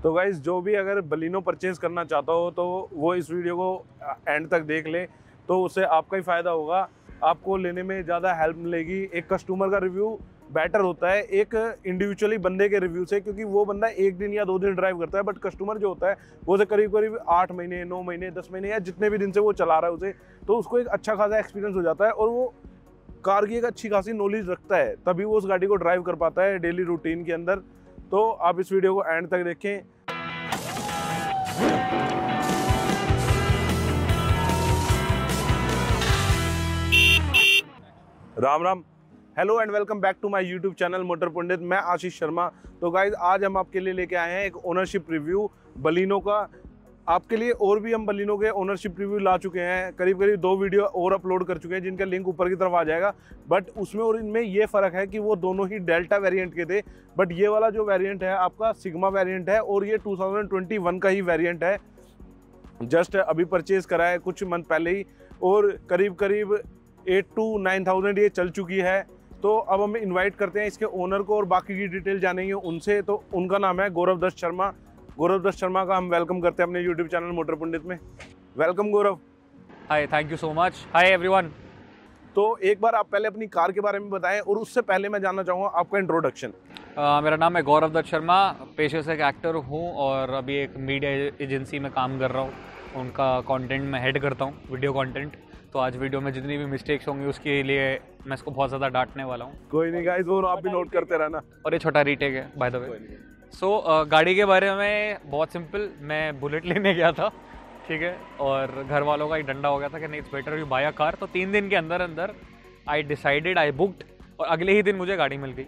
तो गाइज जो भी अगर बलिनो परचेज करना चाहता हो तो वो इस वीडियो को एंड तक देख ले, तो उससे आपका ही फ़ायदा होगा, आपको लेने में ज़्यादा हेल्प मिलेगी। एक कस्टमर का रिव्यू बेटर होता है एक इंडिविजुअली बंदे के रिव्यू से, क्योंकि वो बंदा 1 दिन या 2 दिन ड्राइव करता है, बट कस्टमर जो होता है वो से करीब करीब 8 महीने 9 महीने 10 महीने या जितने भी दिन से वो चला रहा है उसे, तो उसको एक अच्छा खासा एक्सपीरियंस हो जाता है और वो कार की एक अच्छी खासी नॉलेज रखता है, तभी वो उस गाड़ी को ड्राइव कर पाता है डेली रूटीन के अंदर। तो आप इस वीडियो को एंड तक देखें। Ram Ram, hello and welcome back to my YouTube channel motor Pandit. मैं आशीष शर्मा। तो गाइज आज हम आपके लिए लेके आए हैं एक ओनरशिप रिव्यू बलिनो का। आपके लिए और भी हम बलिनो के ओनरशिप रिव्यू ला चुके हैं, करीब करीब 2 वीडियो और अपलोड कर चुके हैं जिनका लिंक ऊपर की तरफ आ जाएगा। बट उसमें और इनमें ये फ़र्क है कि वो दोनों ही डेल्टा वेरिएंट के थे, बट ये वाला जो वेरिएंट है आपका सिग्मा वेरिएंट है और ये 2021 का ही वेरिएंट है। जस्ट अभी परचेज करा है कुछ मंथ पहले ही और करीब करीब 8 to 9,000 ये चल चुकी है। तो अब हम इनवाइट करते हैं इसके ओनर को और बाकी की डिटेल जानेंगे उनसे। तो उनका नाम है गौरव दत्त शर्मा। गौरव दत्त शर्मा का हम वेलकम करते हैं अपने यूट्यूब चैनल मोटर पंडित में। Welcome Gaurav. Hi, thank you so much. Hi everyone. तो एक बार आप पहले अपनी कार के बारे में बताएं और उससे पहले मैं जानना चाहूँगा आपका इंट्रोडक्शन। मेरा नाम है गौरव दत्त शर्मा, पेशे से एक एक्टर हूँ और अभी एक मीडिया एजेंसी में काम कर रहा हूँ। उनका कंटेंट मैं हेड करता हूँ, वीडियो कंटेंट। तो आज वीडियो में जितनी भी मिस्टेक्स होंगी उसके लिए मैं इसको बहुत ज़्यादा डांटने वाला हूँ। कोई नहीं गाइस, वो आप भी नोट करते रहना। और ये छोटा रीटेक है बाय द वे। सो गाड़ी के बारे में बहुत सिंपल, मैं बुलेट लेने गया था, ठीक है, और घर वालों का एक डंडा हो गया था कि नहीं it's better you buy a car. तो 3 दिन के अंदर अंदर आई डिसाइडेड, आई बुक्ड और अगले ही दिन मुझे गाड़ी मिल गई।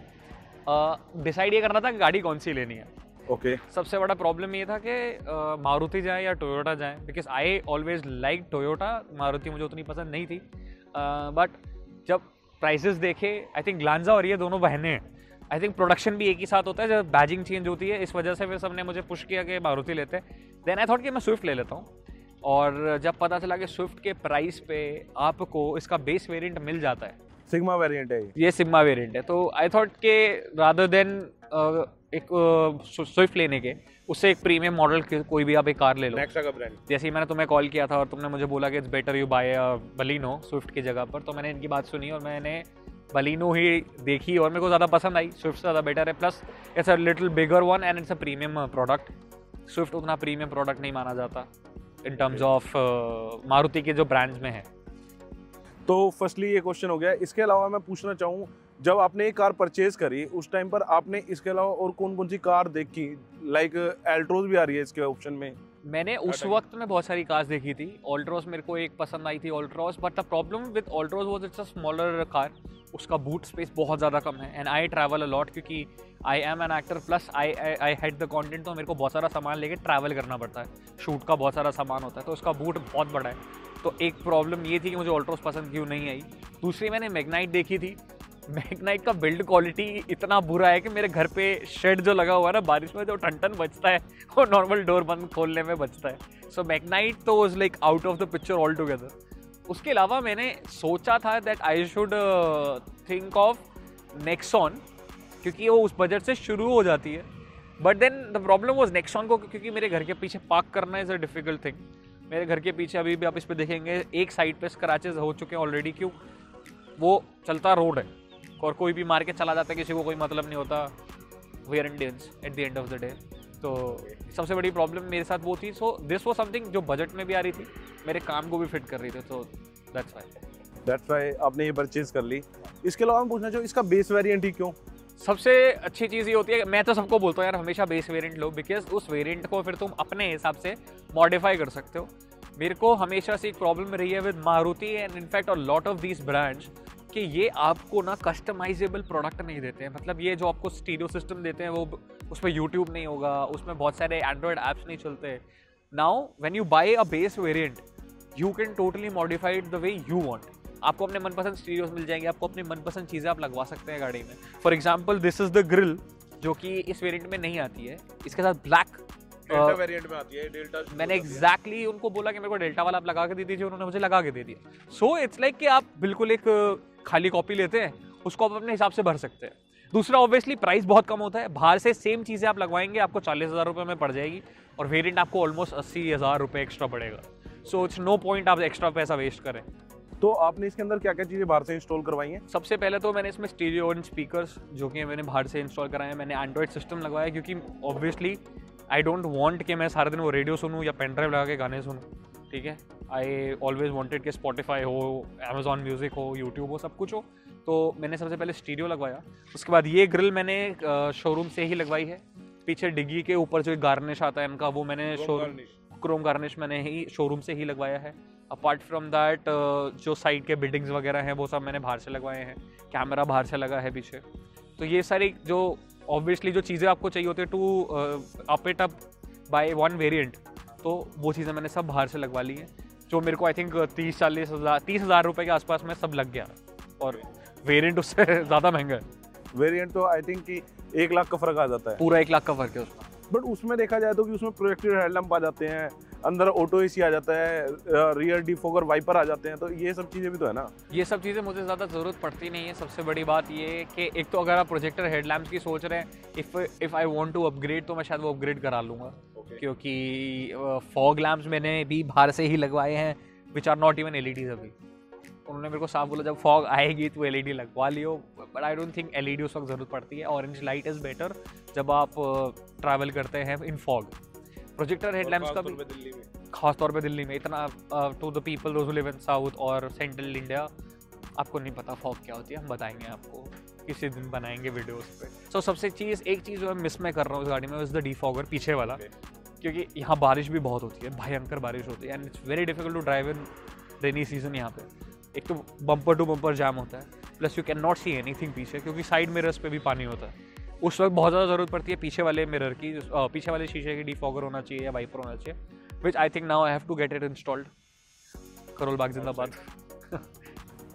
डिसाइड ये करना था कि गाड़ी कौन सी लेनी है। ओके। सबसे बड़ा प्रॉब्लम ये था कि मारुति जाए या टोयोटा जाए, because I always like Toyota. Maruti मुझे उतनी पसंद नहीं थी, बट जब प्राइसेस देखे, आई थिंक ग्लांजा और ये दोनों बहनें हैं, आई थिंक प्रोडक्शन भी एक ही साथ होता है, जब बैजिंग चेंज होती है, इस वजह से फिर सबने मुझे पुश किया कि मारुति लेते हैं। देन आई थॉट कि मैं स्विफ्ट ले लेता हूँ। और जब पता चला कि स्विफ्ट के प्राइस पे आपको इसका बेस वेरिएंट मिल जाता है, सिग्मा वेरिएंट है ये सिग्मा वेरिएंट है, तो आई थॉट के रादर देन एक स्विफ्ट लेने के, उससे एक प्रीमियम मॉडल कोई भी आप एक कार ले लो। नेक्सा का ब्रांड। जैसे ही मैंने तुम्हें कॉल किया था और तुमने मुझे बोला कि it's better you buy Baleno Swift की जगह पर, तो मैंने इनकी बात सुनी और मैंने बलिनो ही देखी और मेरे को ज़्यादा पसंद आई। स्विफ्ट ज़्यादा बेटर है, plus it's a little bigger one and it's a premium product. Swift उतना प्रीमियम प्रोडक्ट नहीं माना जाता इन टर्म्स ऑफ मारुति के जो ब्रांड्स में है। तो फर्स्टली ये क्वेश्चन हो गया। इसके अलावा मैं पूछना चाहूँ, जब आपने ये कार परचेज करी उस टाइम पर आपने इसके अलावा और कौन कौन सी कार देखी? लाइक एल्ट्रोज भी आ रही है इसके ऑप्शन में। मैंने उस वक्त में बहुत सारी कार्स देखी थी। ऑल्ट्रोस मेरे को एक पसंद आई थी, Altroz, but the problem with Altroz was it's a smaller car. उसका बूट स्पेस बहुत ज़्यादा कम है and I travel a lot, क्योंकि I am an actor plus I head the content. तो मेरे को बहुत सारा सामान लेके ट्रैवल करना पड़ता है, शूट का बहुत सारा सामान होता है, तो उसका बूट बहुत बड़ा है। तो एक प्रॉब्लम ये थी कि मुझे ऑल्ट्रोस पसंद क्यों नहीं आई। दूसरी मैंने मैग्नाइट देखी थी। मैग्नाइट का बिल्ड क्वालिटी इतना बुरा है कि मेरे घर पे शेड जो लगा हुआ है ना, बारिश में जो टन बचता है वो नॉर्मल डोर बंद खोलने में बचता है। सो मैग्नाइट तो was like out of the picture all together. उसके अलावा मैंने सोचा था that I should think of Nexon, क्योंकि वो उस बजट से शुरू हो जाती है। But then the problem was Nexon को, क्योंकि मेरे घर के पीछे पार्क करना इज अ डिफिकल्ट थिंग। मेरे घर के पीछे अभी भी आप इस पे देखेंगे एक साइड पे स्क्रैचेस हो चुके हैं ऑलरेडी। क्यों? वो चलता रोड है और कोई भी मार के चला जाता है, किसी को कोई मतलब नहीं होता। Wear and tails at the end of the day. तो सबसे बड़ी प्रॉब्लम मेरे साथ वो थी। सो दिस वाज समथिंग जो बजट में भी आ रही थी, मेरे काम को भी फिट कर रही थी। तो दैट्स व्हाई आपने ये परचेज कर ली। इसके अलावा मैं पूछना चाहूँ, इसका बेस वेरिएंट ही क्यों? सबसे अच्छी चीज़ ये होती है, मैं तो सबको बोलता हूँ यार हमेशा बेस वेरिएंट लो, बिकॉज उस वेरिएंट को फिर तुम अपने हिसाब से मॉडिफाई कर सकते हो। मेरे को हमेशा से एक प्रॉब्लम रही है with Maruti and in fact a lot of these brands कि ये आपको ना कस्टमाइजेबल प्रोडक्ट नहीं देते हैं। मतलब ये जो आपको स्टीरियो सिस्टम देते हैं वो उसमें यूट्यूब नहीं होगा, उसमें बहुत सारे एंड्रॉयड ऐप्स नहीं चलते। Now when you buy a base variant you can totally modify it the way you want. आपको अपने मनपसंद स्टीरियोस मिल जाएंगे, आपको अपनी मनपसंद चीज़ें आप लगवा सकते हैं गाड़ी में। For example this is the grill, जो कि इस वेरिएंट में नहीं आती है। इसके साथ ब्लैक डेल्टा वेरिएंट में आती है। डेल्टा मैंने एग्जैक्टली उनको बोला कि मेरे को डेल्टा वाला आप लगा के दे दीजिए, उन्होंने मुझे लगा के दे दिया। सो इट्स लाइक कि आप बिल्कुल एक खाली कॉपी लेते हैं, उसको आप अपने हिसाब से भर सकते हैं। दूसरा ऑब्वियसली प्राइस बहुत कम होता है, बाहर से सेम चीज़ें आप लगवाएंगे आपको 40,000 रुपये में पड़ जाएगी और वेरिएंट आपको ऑलमोस्ट 80,000 रुपये एक्स्ट्रा पड़ेगा। सो इट्स नो पॉइंट आप एक्स्ट्रा पैसा वेस्ट करें। तो आपने इसके अंदर क्या क्या चीज़ें बाहर से इंस्टॉल करवाई हैं? सबसे पहले तो मैंने इसमें स्टीरियो और स्पीकर्स जो कि मैंने बाहर से इंस्टॉल कराए हैं। मैंने एंड्रॉयड सिस्टम लगवाया क्योंकि ऑब्वियसली आई डोंट वांट कि मैं सारे दिन वो रेडियो सुनूं या पेन ड्राइव लगा के गाने सुनूं, ठीक है। आई ऑलवेज वांटेड कि स्पॉटिफाई हो, अमेजॉन म्यूज़िक हो, यूट्यूब हो, सब कुछ हो। तो मैंने सबसे पहले स्टीरियो लगवाया। उसके बाद ये ग्रिल मैंने शोरूम से ही लगवाई है। पीछे डिग्गी के ऊपर जो गार्निश आता है इनका, वो मैंने क्रोम गार्निश मैंने ही शोरूम से ही लगवाया है। अपार्ट फ्रॉम दैट जो साइड के बिल्डिंग्स वगैरह हैं वो सब मैंने बाहर से लगवाए हैं। कैमरा बाहर से लगा है पीछे। तो ये सारी जो ऑब्वियसली जो चीज़ें आपको चाहिए होती है to up it up buy one variant, तो वो चीज़ें मैंने सब बाहर से लगवा ली हैं, जो मेरे को आई थिंक 30,000 रुपये के आसपास में सब लग गया। और वेरिएंट उससे ज़्यादा महंगा है। वेरिएंट तो आई थिंक कि 1 लाख का फर्क आ जाता है, पूरा 1 लाख का फर्क है उसमें। बट उसमें देखा जाए तो कि उसमें प्रोजेक्टेड हेडलैम्प आ जाते हैं, अंदर ऑटो एसी आ जाता है, रियर डिफॉगर वाइपर आ जाते हैं, तो ये सब चीज़ें भी तो है ना। ये सब चीज़ें मुझे ज़्यादा ज़रूरत पड़ती नहीं है। सबसे बड़ी बात ये है कि एक तो अगर आप प्रोजेक्टर हेडलैम्प्स की सोच रहे हैं, if I want to upgrade, तो मैं शायद वो अपग्रेड करा लूँगा। क्योंकि फॉग लैम्प्स मैंने भी बाहर से ही लगवाए हैं which are not even LEDs. अभी उन्होंने मेरे को साफ बोला जब फॉग आएगी तो एलईडी लगवा लियो, but I don't think LED उस वक्त ज़रूरत पड़ती है। ऑरेंज लाइट इज़ बेटर जब आप ट्रैवल करते हैं इन फॉग। प्रोजेक्टर हेडलैम्प्स का भी खास तौर पे दिल्ली में इतना to the people those who live in south और सेंट्रल इंडिया, आपको नहीं पता फॉग क्या होती है। हम बताएंगे आपको, किसी दिन बनाएंगे वीडियोस पे। सो सबसे एक चीज़ जो मैं मिस में कर रहा हूँ इस गाड़ी में, इज़ द डिफॉगर पीछे वाला। क्योंकि यहाँ बारिश भी बहुत होती है, भयंकर बारिश होती है, and it's very difficult to drive in rainy season. यहाँ पे एक तो बम्पर टू बम्पर जाम होता है, plus you can not see anything पीछे, क्योंकि साइड मिरर्स पे भी पानी होता है। उस वक्त बहुत ज़्यादा ज़रूरत पड़ती है पीछे वाले मिरर की, पीछे वाले शीशे की डिफॉगर होना चाहिए या वाइपर होना चाहिए, which I think now I have to get it installed. Karol Bagh जिंदाबाद।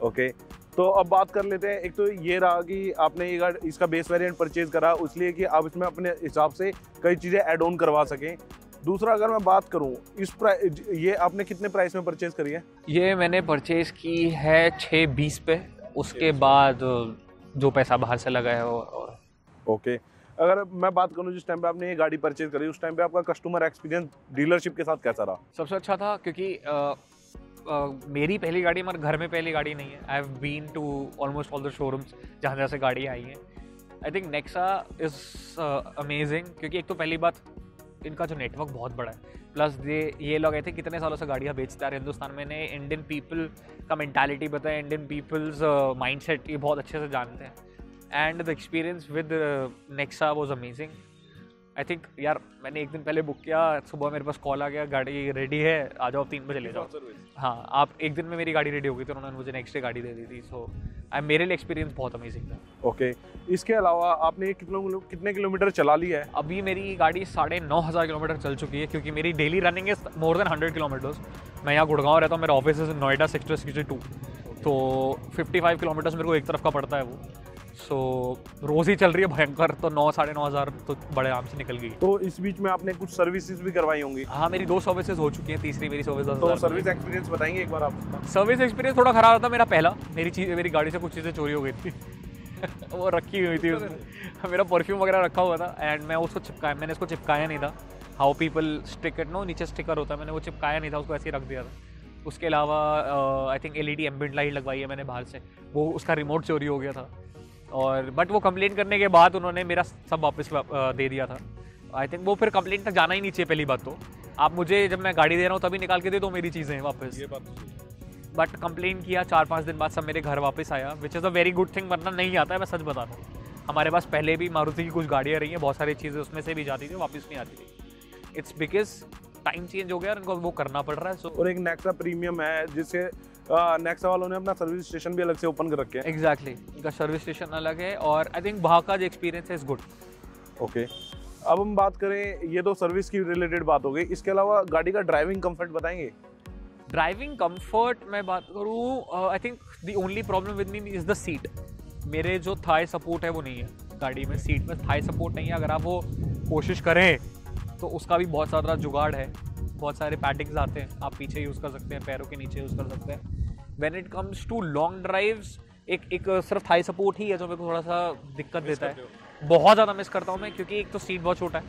ओके, तो अब बात कर लेते हैं। एक तो ये रहा कि आपने ये इसका बेस वेरिएंट परचेज करा, इसलिए कि आप इसमें अपने हिसाब से कई चीज़ें ऐड ऑन करवा सकें। दूसरा अगर मैं बात करूं, ये आपने कितने प्राइस में परचेज करी है? ये मैंने परचेज की है 620 पे, उसके बाद जो पैसा बाहर से लगा है और ओके। अगर मैं बात करूं जिस टाइम पे आपने ये गाड़ी परचेज करी उस टाइम पे आपका कस्टमर एक्सपीरियंस डीलरशिप के साथ कैसा रहा? सबसे अच्छा था, क्योंकि मेरी पहली गाड़ी हमारे घर में पहली गाड़ी नहीं है। I have been to almost all the showrooms जहाँ जहाँ से गाड़ी आई है। I think Nexa is amazing, क्योंकि एक तो पहली बात इनका जो नेटवर्क बहुत बड़ा है, प्लस ये लोग आए थे कितने सालों से गाड़ियाँ बेचते आ रहे हिंदुस्तान में। ने इंडियन पीपल का मेंटालिटी बताया, इंडियन पीपल्स माइंडसेट ये बहुत अच्छे से जानते हैं, and the experience with Nexa was amazing. I think यार मैंने एक दिन पहले बुक किया, सुबह मेरे पास कॉल आ गया गाड़ी रेडी है, आ जाओ 3 बजे ले जाओ। हाँ, आप एक दिन में मेरी गाड़ी रेडी हो गई, तो उन्होंने मुझे नेक्स्ट डे गाड़ी दे दी थी। सो मेरे लिए एक्सपीरियंस बहुत अमेजिंग था। ओके, इसके अलावा आपने कितने किलोमीटर चला लिया है? अभी मेरी गाड़ी 9,500 किलोमीटर चल चुकी है, क्योंकि मेरी daily running is more than 100 kilometres. मैं यहाँ गुड़गांव रहता हूँ, मेरा ऑफिस इज नोएडा सेक्टर 62, तो 55 किलोमीटर्स मेरे को एक तरफ का पड़ता है वो। सो रोज़ ही चल रही है भयंकर, तो 9-9,500 तो बड़े आराम से निकल गई। तो इस बीच में आपने कुछ सर्विसेज भी करवाई होंगी? हाँ, मेरी 2 सर्विसेज हो चुकी हैं, तीसरी मेरी सर्विस। तो सर्विस एक्सपीरियंस बताएंगे एक बार आप? सर्विस एक्सपीरियंस थोड़ा ख़राब था मेरा पहला। मेरी गाड़ी से कुछ चीज़ें चोरी हो गई थी वो रखी हुई थी उसमें, मेरा परफ्यूम वगैरह रखा हुआ था, एंड मैं उसको मैंने इसको चिपकाया नहीं था। How people stick it, no नीचे स्टिकर होता है, मैंने वो चिपकाया नहीं था, उसको ऐसे ही रख दिया था। उसके अलावा I think LED ambient light लगवाई है मैंने बाहर से, वो उसका रिमोट चोरी हो गया था, और बट वो कंप्लेंट करने के बाद उन्होंने मेरा सब वापस दे दिया था। आई थिंक वो फिर कंप्लेंट तक जाना ही नहीं चाहिए पहली बात तो। आप मुझे जब मैं गाड़ी दे रहा हूँ तभी निकाल के दे दो मेरी चीज़ें वापस। ये बात तो बट कंप्लेंट किया, 4-5 दिन बाद सब मेरे घर वापस आया, which is a very good thing, वरना नहीं आता है, मैं सच बता रहा हूँ। हमारे पास पहले भी मारुति की कुछ गाड़ियाँ रही हैं, बहुत सारी चीज़ें उसमें से भी जाती थी, वापस नहीं आती थी। इट्स बिकॉज टाइम चेंज हो गया और इनको वो करना पड़ रहा है। और एक नेक्सा प्रीमियम है जिससे नेक्सा वालों ने अपना सर्विस स्टेशन भी अलग से ओपन कर रखे हैं। एग्जैक्टली, इनका सर्विस स्टेशन अलग है, और आई थिंक वहाँ का जो एक्सपीरियंस है इज गुड। ओके, अब हम बात करें, ये तो सर्विस की रिलेटेड बात हो गई, इसके अलावा गाड़ी का ड्राइविंग कंफर्ट बताएंगे? ड्राइविंग कंफर्ट मैं बात करूँ, आई think the only problem with me is the seat. मेरे जो थाई सपोर्ट है वो नहीं है गाड़ी में, सीट में थाई सपोर्ट नहीं है। अगर आप वो कोशिश करें तो उसका भी बहुत सारा जुगाड़ है, बहुत सारे पैडिंग्स आते हैं, आप पीछे यूज़ कर सकते हैं, पैरों के नीचे यूज़ कर सकते हैं। When it comes to long drives, एक सिर्फ थाई सपोर्ट ही है जो मेरे को थोड़ा सा दिक्कत देता है, बहुत ज़्यादा मिस करता हूँ मैं, क्योंकि एक तो सीट बहुत छोटा है,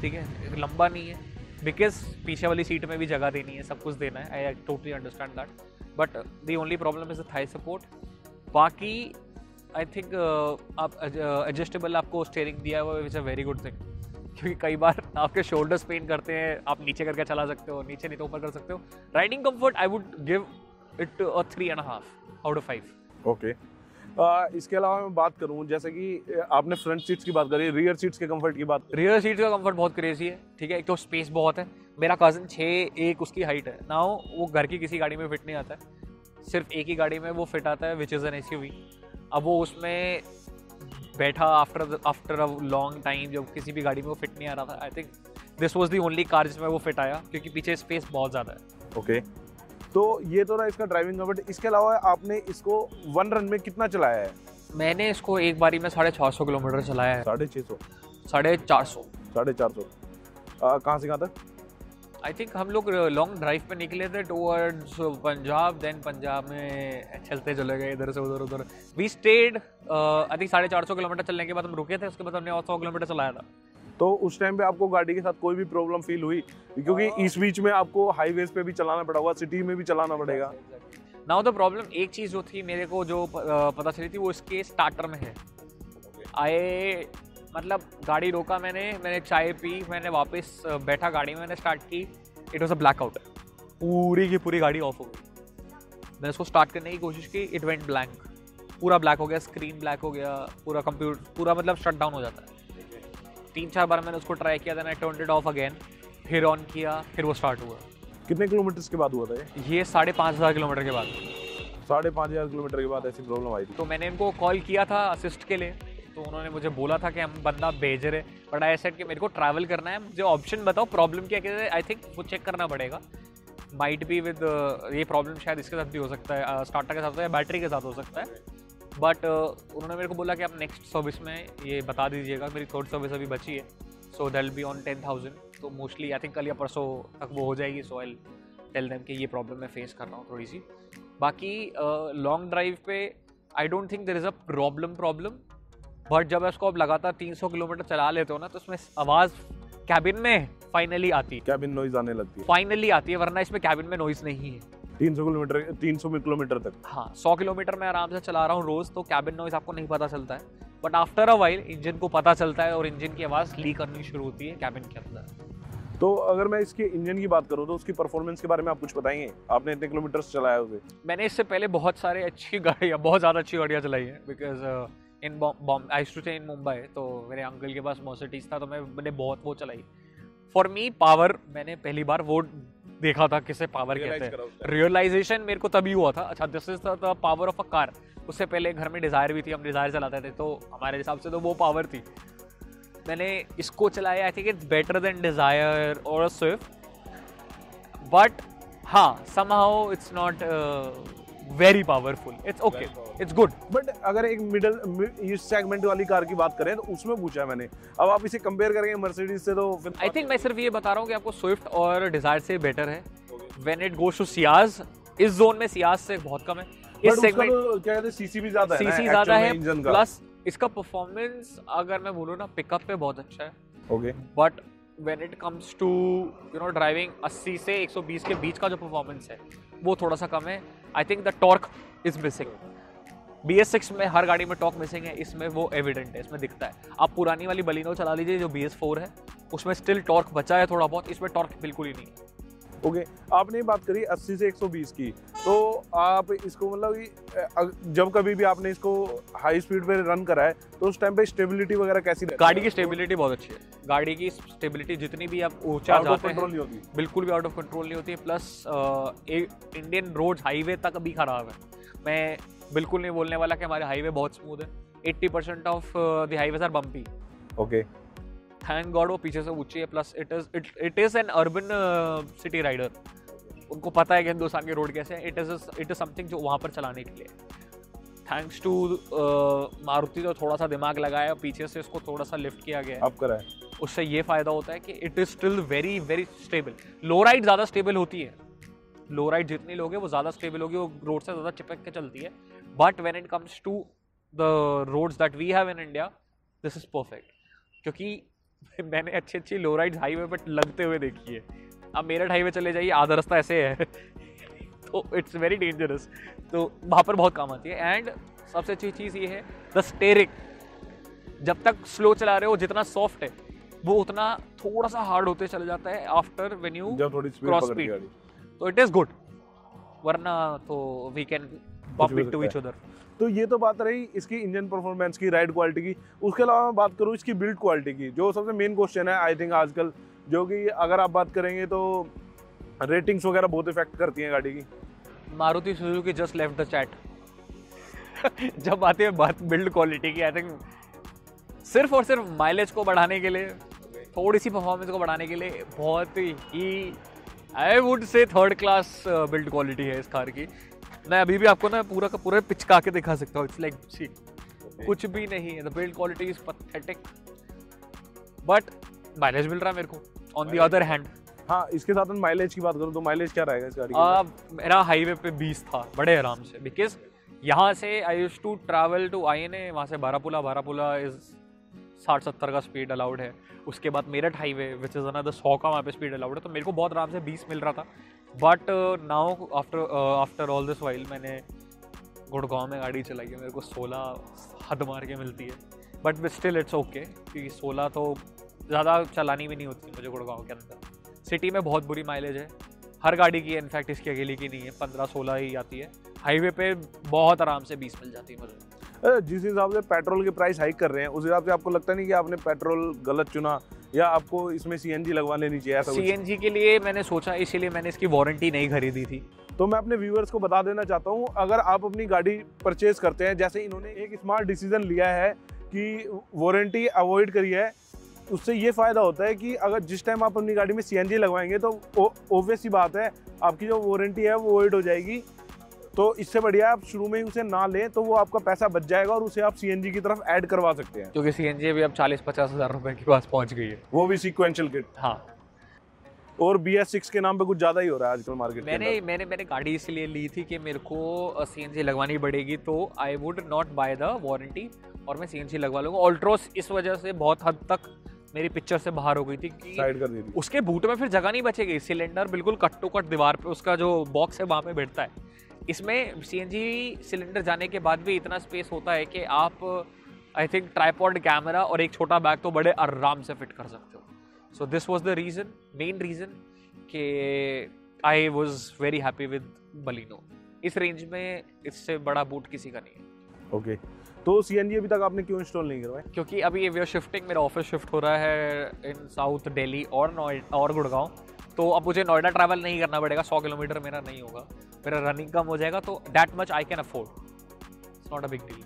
ठीक है, लंबा नहीं है, बिकॉज पीछे वाली सीट में भी जगह देनी है, सब कुछ देना है, I totally understand that, but the only problem is the Thai support. बाकी आई थिंक आप एडजस्टेबल आपको स्टीयरिंग दिया हुआ है, विच अ वेरी गुड थिंग, क्योंकि कई बार आपके शोल्डर्स पेन करते हैं, आप नीचे करके चला सकते हो, नीचे नहीं तो ऊपर कर सकते हो। Riding comfort I would give it a 3.5 out of 5। Okay, इसके अलावा मैं बात करूं, जैसे कि आपने फ्रंट सीट्स की बात करी, रियर सीट्स के कंफर्ट की बात। रियर सीट का कंफर्ट बहुत क्रेजी है, ठीक है, एक तो स्पेस बहुत है। मेरा कज़न 6'1" उसकी हाइट है ना, वो घर की किसी गाड़ी में फिट नहीं आता है, सिर्फ एक ही गाड़ी में वो फिट आता है, विच इज़ एन SUV। अब वो उसमें बैठा आफ्टर अ लॉन्ग टाइम, जब किसी भी गाड़ी में वो फिट नहीं आ रहा था, I think this was the only car जिसमें वो फिट आया, क्योंकि पीछे स्पेस बहुत ज़्यादा है। ओके, तो ये तो रहा इसका ड्राइविंग कंफर्ट। इसके अलावा आपने इसको 1 रन में कितना चलाया है? मैंने इसको एक बारी में 650 किलोमीटर चलाया है। 650? 450। 450। कहाँ से कहाँ तक? आई थिंक हम लोग लॉन्ग ड्राइव पे निकले थे टुवर्ड्स पंजाब, देन पंजाब में चलते चले गए इधर से उधर। We stayed I think 450 kilometre चलने के बाद हम रुके थे, उसके बाद हमने और 100 किलोमीटर चलाया था। तो उस टाइम पे आपको गाड़ी के साथ कोई भी प्रॉब्लम फील हुई? क्योंकि इस बीच में आपको हाईवेज पे भी चलाना पड़ा होगा, सिटी में भी चलाना पड़ेगा। नाउ द प्रॉब्लम, एक चीज़ जो थी मेरे को जो पता चली थी, वो इसके स्टार्टर में है। मतलब गाड़ी रोका मैंने चाय पी, मैंने वापस बैठा गाड़ी में, मैंने स्टार्ट की, इट वॉज अ ब्लैकआउट, पूरी की पूरी गाड़ी ऑफ हो गई। मैंने उसको स्टार्ट करने की कोशिश की, इट वेंट ब्लैंक, पूरा ब्लैक हो गया, स्क्रीन ब्लैक हो गया, पूरा कंप्यूटर पूरा मतलब शट डाउन हो जाता है। 3-4 बार मैंने उसको ट्राई किया, then I turned it off again, फिर ऑन किया, फिर वो स्टार्ट हुआ। कितने किलोमीटर के बाद हुआ था ये 5,500 किलोमीटर के बाद। 5,500 किलोमीटर के बाद ऐसी प्रॉब्लम आई थी? तो मैंने इनको कॉल किया था असिस्ट के लिए, तो उन्होंने मुझे बोला था कि हम बंदा भेज रहे, बट आई सेड कि मेरे को ट्रैवल करना है, मुझे ऑप्शन बताओ, प्रॉब्लम क्या है। आई थिंक वो चेक करना पड़ेगा, माइट बी विद ये प्रॉब्लम शायद इसके साथ भी हो सकता है, स्टार्टर के साथ या बैटरी के साथ हो सकता है, बट उन्होंने मेरे को बोला कि आप नेक्स्ट सर्विस में ये बता दीजिएगा, मेरी 3rd सर्विस अभी बची है, so that will be on 10,000। तो मोस्टली आई थिंक कल या परसों तक वो हो जाएगी, सो आई टेल देम कि ये प्रॉब्लम मैं फेस कर रहा हूँ थोड़ी सी। बाकी लॉन्ग ड्राइव पे I don't think there is a problem, but जब इसको आप लगातार 300 किलोमीटर चला लेते हो ना, तो उसमें आवाज़ कैबिन में फाइनली आती है, कैबिन नॉइज आने लगती है, फाइनली आती है, वरना इसमें कैबिन में नॉइज नहीं है। 300 किलोमीटर तक? हाँ, 100 किलोमीटर मैं आराम से चला रहा हूँ रोज, तो कैबिन नॉइज आपको नहीं पता चलता है, but after a while engine को पता चलता है और इंजन की आवाज़ लीक करनी शुरू होती है कैबिन के अंदर। तो अगर मैं इसके इंजन की बात करूँ तो उसकी परफॉर्मेंस के बारे में आप कुछ बताएंगे? आपने इतने किलोमीटर चलाया उसे? मैंने इससे पहले बहुत सारे अच्छी गाड़ियाँ, बहुत ज़्यादा अच्छी गाड़ियाँ चलाई है, because in I used to stay in Mumbai, तो मेरे अंकल के पास मर्सिडीज था, तो मैंने बहुत वो चलाई। फॉर मी पावर, मैंने पहली बार वो देखा था किसे पावर कहते हैं, रियलाइजेशन मेरे को तभी हुआ था, अच्छा this is the power of a car. उससे पहले घर में डिज़ायर भी थी, हम डिज़ायर चलाते थे, तो हमारे हिसाब से तो वो पावर थी। मैंने इसको चलाया, I think it's better than desire और स्विफ्ट, बट हाँ somehow it's not very powerful, it's okay, it's good. But अगर एक मिडिल इस सेगमेंट वाली कार की बात करें तो उसमें पूछा है मैंने, अब आप इसे कंपेयर करेंगे मर्सिडीज से, तो फिर आई थिंक मैं सिर्फ ये बता रहा हूँ कि आपको स्विफ्ट और डिज़ायर से बेटर है when it goes to Ciaz. इस जोन में सियाज से बहुत कम है, इस सेगमेंट क्या कहते हैं सीसी भी ज्यादा है, सीसी ज्यादा है, प्लस इसका परफॉर्मेंस अगर मैं बोलूँ ना, पिकअप पे बहुत अच्छा है, okay, but when it comes to driving 80 से 120 के बीच का जो परफॉर्मेंस है वो थोड़ा सा कम है। I think the torque is missing. BS6 में हर गाड़ी में टॉर्क मिसिंग है, इसमें वो एविडेंट है, इसमें दिखता है। आप पुरानी वाली बलिनो चला लीजिए जो BS4 है, उसमें स्टिल टॉर्क बचा है थोड़ा बहुत, इसमें टॉर्क बिल्कुल ही नहीं है। ओके, आपने बात करी 80 से 120 की, तो आप इसको मतलब जब कभी भी आपने इसको हाई स्पीड पे रन करा है तो उस टाइम पे स्टेबिलिटी वगैरर कैसी रहती है? गाड़ी की स्टेबिलिटी बहुत अच्छी है, गाड़ी की स्टेबिलिटी जितनी भी आप ऊंचा जाते हैं नहीं होती, बिल्कुल भी आउट ऑफ कंट्रोल नहीं होती है। प्लस इंडियन रोड हाईवे तक भी खराब है। मैं बिल्कुल नहीं बोलने वाला कि हमारे हाईवे बहुत स्मूथ है, 80% of the highways are bumpy. Okay, thank God वो पीछे से ऊंची है, plus it is an urban city rider, उनको पता है कि हिंदुस्तान के रोड कैसे हैं। इट इज समथिंग जो वहाँ पर चलाने के लिए, थैंक्स टू मारुति जो थोड़ा सा दिमाग लगाया, पीछे से इसको थोड़ा सा लिफ्ट किया गया है, अब करा है, उससे ये फायदा होता है कि it is still very very stable. Low ride ज़्यादा स्टेबल होती है, लो राइड जितनी लोगे वो ज़्यादा स्टेबल होगी, वो रोड से ज़्यादा चिपक के चलती है, but when it comes to the roads that we have in India, this is perfect, क्योंकि मैंने अच्छी अच्छी लो राइड्स हाईवे पर लगते हुए देखी है। अब मेरठ हाईवे चले जाइए, आधा रास्ता ऐसे है तो इट्स वेरी डेंजरस, तो वहाँ पर बहुत काम आती है। एंड सबसे अच्छी चीज़ ये है द स्टीयरिंग, जब तक स्लो चला रहे हो जितना सॉफ्ट है वो उतना थोड़ा सा हार्ड होते चले जाता है after when you cross speed, तो इट इज गुड, वरना तो we can bump into each other. तो ये तो बात रही इसकी इंजन परफॉर्मेंस की, राइड क्वालिटी की। उसके अलावा मैं बात करूँ इसकी बिल्ड क्वालिटी की, जो सबसे मेन क्वेश्चन है आई थिंक आजकल, जो कि अगर आप बात करेंगे तो रेटिंग्स वगैरह बहुत इफेक्ट करती हैं गाड़ी की। Maruti Suzuki just left the chat जब आती है बात बिल्ड क्वालिटी की, आई थिंक सिर्फ और सिर्फ माइलेज को बढ़ाने के लिए, थोड़ी सी परफॉर्मेंस को बढ़ाने के लिए बहुत ही I would say third class build quality है इस कार की। मैं अभी भी आपको ना पूरा का पूरा पिचका के दिखा सकता हूँ, इट्स लाइक सी कुछ भी नहीं है, the build quality is pathetic, but mileage मिल रहा है मेरे को ऑन द अदर हैंड। हाँ, इसके साथ माइलेज की बात करूँ तो माइलेज क्या रहेगा इस गाड़ी का? मेरा हाईवे पे 20 था बड़े आराम से, बिकॉज यहाँ से I used to travel to INA, वहाँ से बारापुला इज 60-70 का स्पीड अलाउड है। उसके बाद Meerut highway which is another 100 का वहाँ पे स्पीड अलाउड है, तो मेरे को बहुत आराम से 20 मिल रहा था। But now after all this while मैंने गुड़गांव में गाड़ी चलाई है, मेरे को 16 हद मार के मिलती है, बट स्टिल इट्स ओके, क्योंकि 16 तो ज़्यादा चलानी भी नहीं होती मुझे गुड़गांव के अंदर। सिटी में बहुत बुरी माइलेज है, हर गाड़ी की, इनफैक्ट इसकी अकेली की नहीं है, 15-16 ही आती है। हाईवे पे बहुत आराम से 20 मिल जाती है मुझे। जिस हिसाब से पेट्रोल के प्राइस हाइक कर रहे हैं, उस हिसाब से आपको लगता नहीं कि आपने पेट्रोल गलत चुना, या आपको इसमें CNG लगवा लेनी चाहिए? ऐसा CNG के लिए मैंने सोचा, इसीलिए मैंने इसकी वारंटी नहीं खरीदी थी। तो मैं अपने व्यूअर्स को बता देना चाहता हूँ, अगर आप अपनी गाड़ी परचेज करते हैं, जैसे इन्होंने एक स्मार्ट डिसीजन लिया है कि वारंटी अवॉइड करी है, उससे ये फ़ायदा होता है कि अगर जिस टाइम आप अपनी गाड़ी में CNG लगवाएंगे तो ऑब्वियस सी बात है आपकी जो वारंटी है वो वॉइड हो जाएगी। तो इससे बढ़िया आप शुरू में ही उसे ना लें, तो वो आपका पैसा बच जाएगा और उसे आप CNG की तरफ ऐड करवा सकते हैं, क्योंकि CNG भी अब 40-50 हज़ार रुपए के पास पहुंच गई है, वो भी सीक्वेंशियल किट। हाँ, और BS6 के नाम पे कुछ ज़्यादा ही हो रहा है आजकल मार्केट में। मैंने गाड़ी इसलिए ली थी कि मेरे को CNG लगवानी पड़ेगी, तो I would not by the warranty और मैं CNG लगवा लूँगा। ऑल्ट्रोस इस वजह से बहुत हद तक मेरी पिक्चर से बाहर हो गई थी कि साइड कर दी थी। उसके बूट में फिर जगह नहीं बचेगी, सिलेंडर बिल्कुल कट टू कट दीवार पे उसका जो बॉक्स है वहाँ पे बैठता है। इसमें CNG सिलेंडर जाने के बाद भी इतना स्पेस होता है कि आप आई थिंक ट्राइपॉड, कैमरा और एक छोटा बैग तो बड़े आराम से फिट कर सकते हो। So this was the reason, main reason कि I was very happy with Baleno. इस रेंज में इससे बड़ा बूट किसी का नहीं है। ओके, तो CNG अभी तक आपने क्यों इंस्टॉल नहीं करवाया? क्योंकि अभी वे आर शिफ्टिंग, मेरा ऑफिस शिफ्ट हो रहा है इन साउथ दिल्ली और गुड़गांव, तो अब मुझे नोएडा ट्रैवल नहीं करना पड़ेगा, 100 किलोमीटर मेरा नहीं होगा, मेरा रनिंग कम हो जाएगा, तो that much I can afford, it's not a big deal.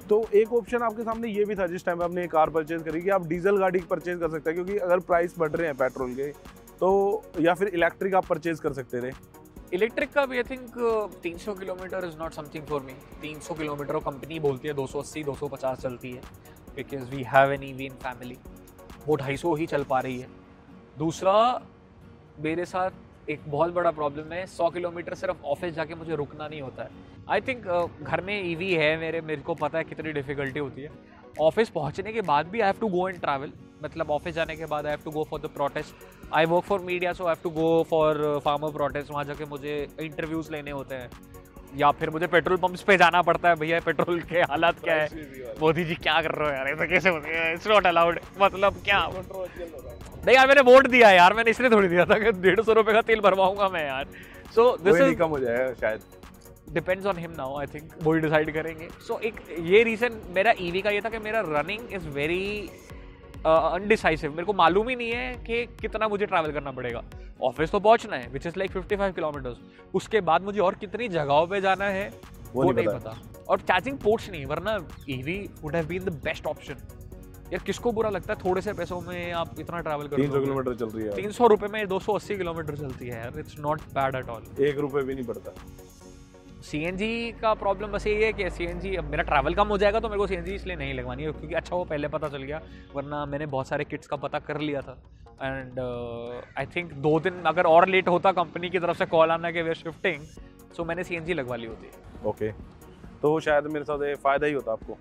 तो एक ऑप्शन आपके सामने ये भी था जिस टाइम आपने कार परचेज करी कि आप डीजल गाड़ी परचेज कर सकते हैं, क्योंकि अगर प्राइस बढ़ रहे हैं पेट्रोल के, तो या फिर इलेक्ट्रिक आप परचेज कर सकते थे। इलेक्ट्रिक का भी I think 300 kilometre is not something for me. 300 kilometre company बोलती है 280-250 चलती है, because we have an EV in family, वो 250 ही चल पा रही है। दूसरा, मेरे साथ एक बहुत बड़ा प्रॉब्लम है, 100 किलोमीटर सिर्फ ऑफिस जाके मुझे रुकना नहीं होता है। आई थिंक घर में EV है मेरे को पता है कितनी डिफिकल्टी होती है। ऑफिस पहुंचने के बाद भी I have to go and travel, मतलब ऑफिस जाने के बाद I have to go for the protest. I work for media, so I have to go for farmer protest, वहाँ जाके मुझे इंटरव्यूज़ लेने होते हैं, या फिर मुझे पेट्रोल पंप्स पे जाना पड़ता है, भैया पेट्रोल के हालात क्या है, मोदी जी क्या कर रहे हो यार, ऐसा कैसे होते हैं, इट्स नॉट अलाउड, मतलब क्या नहीं यार, मैंने वोट दिया यार, मैंने इसलिए थोड़ी दिया था कि 150 रुपये का तेल भरवाऊंगा मैं यार। सो दिस इज कम हो जाएगा शायद, depends on him now, I think वो ही डिसाइड करेंगे। सो एक ये रीज़न मेरा EV का ये था कि मेरा रनिंग इज़ वेरी अनडिसाइसिव, मेरे को मालूम ही नहीं है कि कितना मुझे ट्रैवल करना पड़ेगा। ऑफिस तो पहुंचना है विच इज़ लाइक 55 किलोमीटर्स, उसके बाद मुझे और कितनी जगहों पे जाना है वो नहीं पता, और चार्जिंग पोर्ट्स नहीं, वरना EV would have been the best option. यार किसको बुरा लगता है थोड़े से पैसों में आप इतना ट्रैवल करो? 300 किलोमीटर चल रही है, 300 रुपये में 280 किलोमीटर चलती है यार, it's not bad at all, 1 रुपये भी नहीं पड़ता। CNG का प्रॉब्लम बस यही है कि CNG, अब मेरा ट्रैवल कम हो जाएगा तो मेरे को CNG इसलिए नहीं लगवानी है, क्योंकि अच्छा वो पहले पता चल गया, वरना मैंने बहुत सारे किट्स का पता कर लिया था। एंड आई थिंक 2 दिन अगर और लेट होता कंपनी की तरफ से कॉल आना कि वे आर शिफ्टिंग, सो मैंने CNG लगवा ली होती। ओके, तो शायद मेरे साथ ये फ़ायदा ही होता आपको।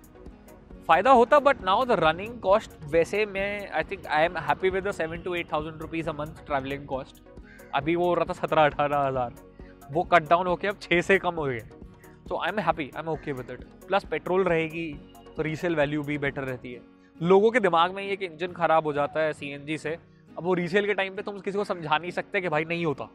फ़ायदा होता, but now the running cost, वैसे मैं I think I am happy with the 7 to 8,000 rupees a month travelling cost. अभी वो हो रहा था 17-18 हज़ार, वो कट डाउन होकर अब 6 से कम हो गया। तो I am happy, I am okay with it. Plus petrol रहेगी तो रीसेल वैल्यू भी बेटर रहती है। लोगों के दिमाग में ये कि इंजन ख़राब हो जाता है सीएनजी से, अब वो रीसेल के टाइम पे तुम किसी को समझा नहीं सकते कि भाई नहीं होता।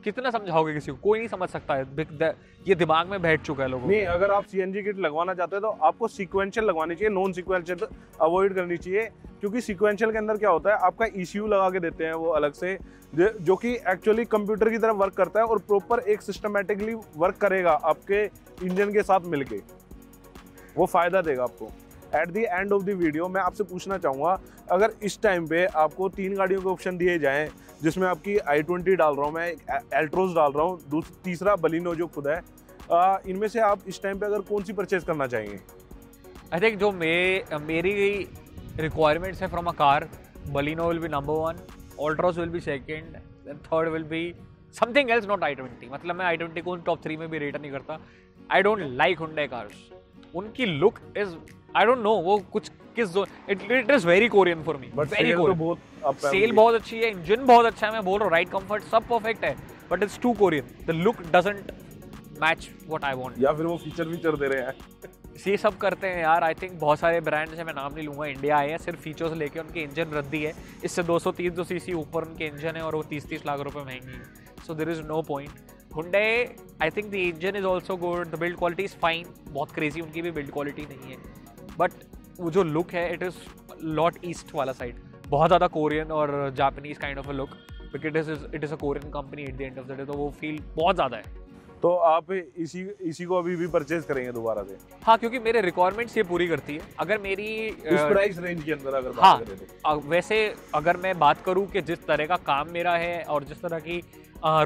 कितना समझाओगे किसी को, कोई नहीं समझ सकता है, ये दिमाग में बैठ चुका है लोगों नहीं, अगर आप सीएनजी किट लगवाना चाहते हो तो आपको सीक्वेंशियल लगवानी चाहिए, नॉन सीक्वेंशियल अवॉइड करनी चाहिए। क्योंकि सीक्वेंशियल के अंदर क्या होता है, आपका ECU लगा के देते हैं वो अलग से, जो कि एक्चुअली कंप्यूटर की तरह वर्क करता है और प्रॉपर एक सिस्टमेटिकली वर्क करेगा आपके इंजन के साथ मिलके, वो फायदा देगा आपको। Eight the end of the video मैं आपसे पूछना चाहूँगा, अगर इस टाइम पे आपको 3 गाड़ियों के ऑप्शन दिए जाएं, जिसमें आपकी i20 डाल रहा हूँ मैं, एल्ट्रोज डाल रहा हूँ, तीसरा बलिनो जो खुद है, इनमें से आप इस टाइम पे अगर कौन सी परचेज करना चाहेंगे? आई थिंक जो मेरी रिक्वायरमेंट्स है from a car, Baleno will be number 1, Altroz will be second, then third will be something else, not i20। मतलब मैं i20 को टॉप 3 में भी रेट नहीं करता। I don't like Hyundai cars, उनकी look is, I don't know वो कुछ किस, it is very Korean for me, very Korean. Sale बहुत अच्छी है, इंजन बहुत अच्छा है, मैं बोल रहा हूँ राइड कंफर्ट सब परफेक्ट है, but it's too Korean, the look doesn't match what I want. या फिर वो फीचर दे रहे हैं ये सब करते हैं यार। आई थिंक बहुत सारे ब्रांड्स हैं, मैं नाम नहीं लूंगा, इंडिया आए हैं सिर्फ फीचर्स लेके, उनके इंजन रद्दी है, इससे 230 सीसी ऊपर उनके इंजन है और वो 30-30 लाख रुपए महंगी है। So there is no point. Hyundai, I think the engine is also good, the build quality is fine, बहुत क्रेजी उनकी भी बिल्ड क्वालिटी नहीं है, बट वो जो लुक है इट इज लॉट ईस्ट वाला साइड, बहुत ज़्यादा कोरियन और Japanese kind of a look, because it is a Korean company at the end of the day, तो वो फील बहुत ज़्यादा है। तो आप इसी को अभी भी परचेज करेंगे दोबारा से? हाँ, क्योंकि मेरे रिक्वायरमेंट्स ये पूरी करती है। अगर मेरी इस प्राइस रेंज के अंदर अगर बात करें तो वैसे अगर मैं बात करूँ कि जिस तरह का काम मेरा है और जिस तरह की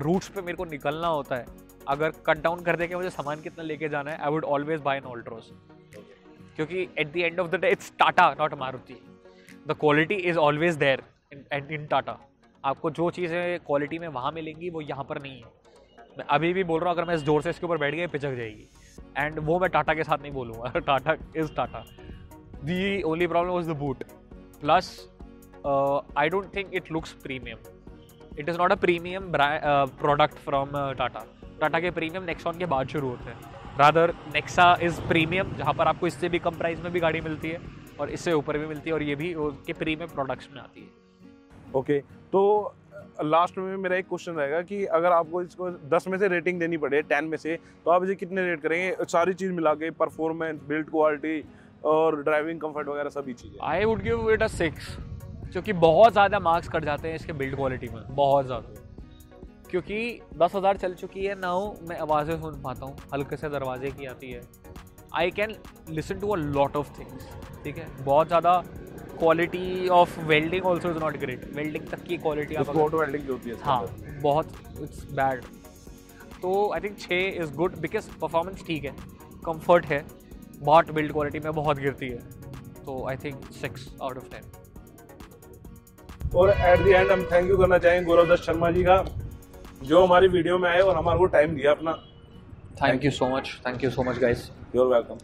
रूट्स पे मेरे को निकलना होता है, अगर कट डाउन कर दे के मुझे सामान कितना लेके जाना है, I would always buy an Altroz, क्योंकि at the end of the day it's Tata not Maruti, the quality is always there in Tata. आपको जो चीज़ें क्वालिटी में वहाँ मिलेंगी वो यहाँ पर नहीं है। मैं अभी भी बोल रहा हूँ, अगर मैं इस जोर से इसके ऊपर बैठ गया पिचक जाएगी, एंड वो मैं टाटा के साथ नहीं बोलूँगा, Tata is Tata. The only problem was the boot, plus I don't think it looks premium, it is not a premium product from Tata. Tata के प्रीमियम नेक्सॉन के बाद शुरू होते हैं, रादर नेक्सा इज़ प्रीमियम, जहाँ पर आपको इससे भी कम प्राइस में भी गाड़ी मिलती है और इससे ऊपर भी मिलती है, और ये भी उसके प्रीमियम प्रोडक्ट्स में आती है। ओके, तो लास्ट में मेरा एक क्वेश्चन रहेगा कि अगर आपको इसको 10 में से रेटिंग देनी पड़े, 10 में से, तो आप इसे कितने रेट करेंगे, सारी चीज़ मिला के, परफॉर्मेंस, बिल्ड क्वालिटी और ड्राइविंग कंफर्ट वगैरह सभी चीज़ें? I would give it a 6, क्योंकि बहुत ज़्यादा मार्क्स कट जाते हैं इसके बिल्ड क्वालिटी में, बहुत ज़्यादा, क्योंकि 10,000 चल चुकी है नाउ, मैं आवाज़ें सुन पाता हूँ, हल्के से दरवाजे की आती है, I can listen to a lot of things, ठीक है। बहुत ज़्यादा quality of welding also is not great, welding तक की क्वालिटी आप वेल्डिंग जो होती है, हाँ बहुत, इट्स बैड। तो I think 6 is good, because performance ठीक है, कंफर्ट है, बहुत बिल्ड क्वालिटी में बहुत गिरती है, तो आई थिंक 6 आउट ऑफ 10। और एट द एंड हम थैंक यू करना चाहेंगे गौरव दत्त शर्मा जी का, जो हमारी वीडियो में आए और हमारे को टाइम दिया अपना। Thank you so much guys. You are welcome.